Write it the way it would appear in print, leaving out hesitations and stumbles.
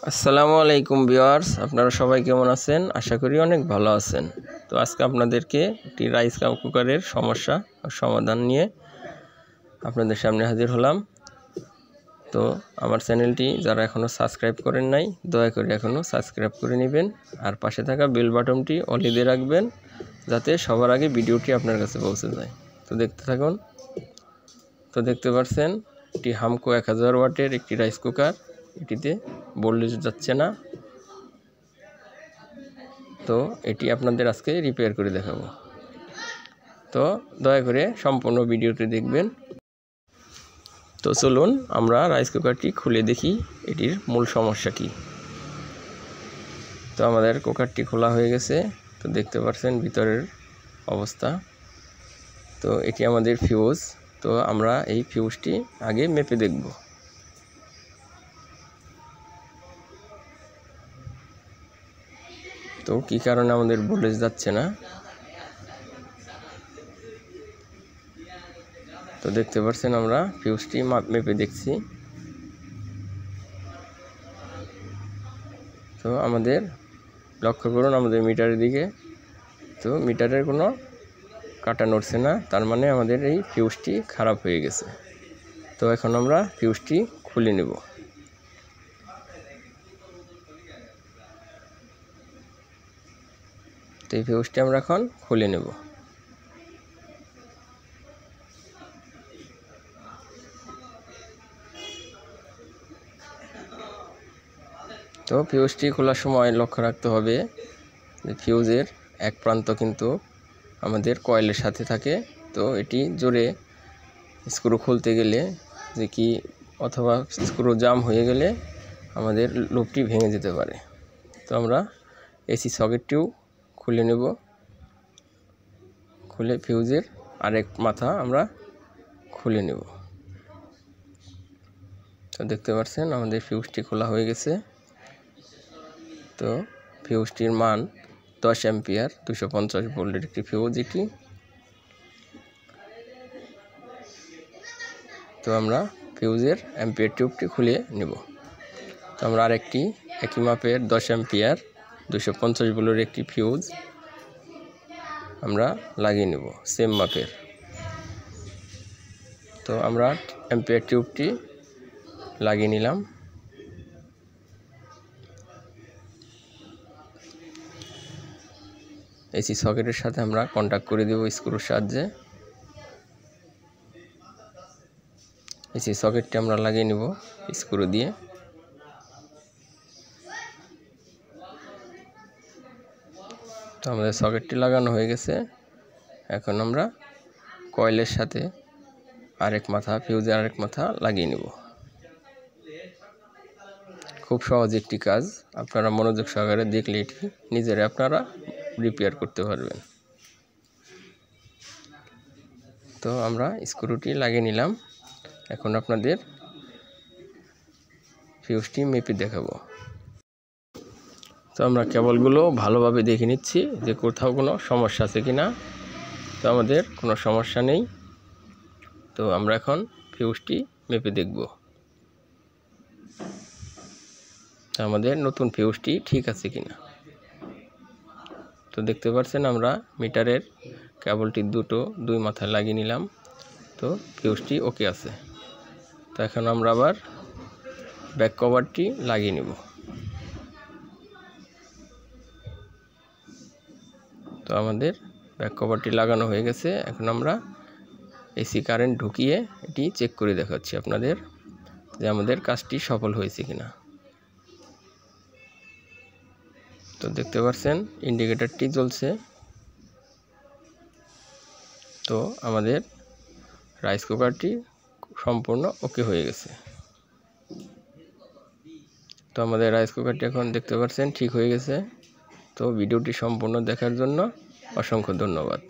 আসসালামুআলাইকুম viewers, আপনারা সবাই কেমন আছেন? আশা করি অনেক ভালো আছেন। তো আজকে আপনাদেরকে একটি রাইস কুকারের সমস্যা ও সমাধান নিয়ে আপনাদের সামনে হাজির হলাম। তো আমার চ্যানেলটি যারা এখনও সাবস্ক্রাইব করেন নাই, দয়া করে এখনও সাবস্ক্রাইব করে নেবেন আর পাশে থাকা বেল বাটনটি অলে দিয়ে রাখবেন, যাতে সবার আগে ভিডিওটি আপনার কাছে পৌঁছে যায়। তো দেখতে থাকুন। তো দেখতে পাচ্ছেন এটি হামকো 1000 ওয়াটের একটি রাইস কুকার। এটিতে ভোল্টেজ যাচ্ছে না, তো এটি আপনাদের আজকে রিপেয়ার করে দেখাবো। তো দয়া করে সম্পূর্ণ ভিডিওটি দেখবেন। তো চলুন আমরা রাইস কুকারটি খুলে দেখি এটির মূল সমস্যা কি। তো আমাদের কুকারটি খোলা হয়ে গেছে। তো দেখতে পাচ্ছেন ভিতরের অবস্থা। তো এটি আমাদের ফিউজ। তো আমরা এই ফিউজটি আগে মেপে দেখব। তো কী কারণে আমাদের ভোল্টেজ যাচ্ছে না। তো দেখতে পাচ্ছেন আমরা ফিউজটি মেপে দেখছি। তো আমাদের লক্ষ্য করুন আমাদের মিটারের দিকে। তো মিটারের কোনো কাটা নড়ছে না, তার মানে আমাদের এই ফিউজটি খারাপ হয়ে গেছে। তো এখন আমরা ফিউজটি খুলে নেব। তো এই ফিউজটি আমরা এখন খুলে নেব। তো ফিউজটি খোলার সময় লক্ষ্য রাখতে হবে যে ফিউজের এক প্রান্ত কিন্তু আমাদের কয়েলের সাথে থাকে। তো এটি জোরে স্ক্রু খুলতে গেলে যে কি অথবা স্ক্রু জাম হয়ে গেলে আমাদের লুপটি ভেঙে যেতে পারে। তো আমরা এসি সকেটটিও খুলে নেব। খুলে ফিউজের আরেক মাথা আমরা খুলে নেব। তো দেখতে পাচ্ছেন আমাদের ফিউজটি খোলা হয়ে গেছে। তো ফিউজটির মান 10 অ্যাম্পিয়ার 250 ভোল্টের একটি ফিউজ এটি। তো আমরা ফিউজের অ্যাম্পিয়ার টিউবটি খুলে নেব। তো আমরা আরেকটি একই মাপের 10 অ্যাম্পিয়ার 250 ভোল্টের একটি ফিউজ আমরা লাগিয়ে নেব সেম মাপের। তো আমরা অ্যাম্পিয়ার টিউবটি লাগিয়ে নিলাম। এসি সকেটের সাথে আমরা কন্টাক্ট করে দেব স্ক্রুর সাহায্যে। এসি সকেটটি আমরা লাগিয়ে নেব স্ক্রু দিয়ে। তো আমাদের সকেটটি লাগানো হয়ে গেছে। এখন আমরা কয়েলের সাথে আরেক মাথা ফিউজের আরেক মাথা লাগিয়ে নেব। খুব সহজ একটি কাজ, আপনারা মনোযোগ সহকারে দেখলে এটি নিজেরা আপনারা রিপেয়ার করতে পারবেন। তো আমরা স্ক্রুটি লাগিয়ে নিলাম। এখন আপনাদের ফিউজটি মেপে দেখাবো। তো আমরা কেবলগুলো ভালোভাবে দেখে নিচ্ছি যে কোথাও কোনো সমস্যা আছে কি না। তো আমাদের কোনো সমস্যা নেই। তো আমরা এখন ফিউজটি মেপে দেখব আমাদের নতুন ফিউজটি ঠিক আছে কি না। তো দেখতে পাচ্ছেন আমরা মিটারের কেবলটি দুই মাথায় লাগিয়ে নিলাম। তো ফিউজটি ওকে আছে। তো এখন আমরা আবার ব্যাক কভারটি লাগিয়ে নেব। তো আমাদের ব্যাক কভারটি লাগানো হয়ে গেছে। এখন আমরা এসি কারেন্ট ঢুকিয়ে এটি চেক করে দেখাচ্ছি আপনাদের যে আমাদের কাজটি সফল হয়েছে কিনা। তো দেখতে পাচ্ছেন ইন্ডিকেটরটি জ্বলছে। তো আমাদের রাইস কুকারটি সম্পূর্ণ ওকে হয়ে গেছে। তো আমাদের রাইস কুকারটি এখন দেখতে পাচ্ছেন ঠিক হয়ে গেছে। তো ভিডিওটি সম্পূর্ণ দেখার জন্য অসংখ্য ধন্যবাদ।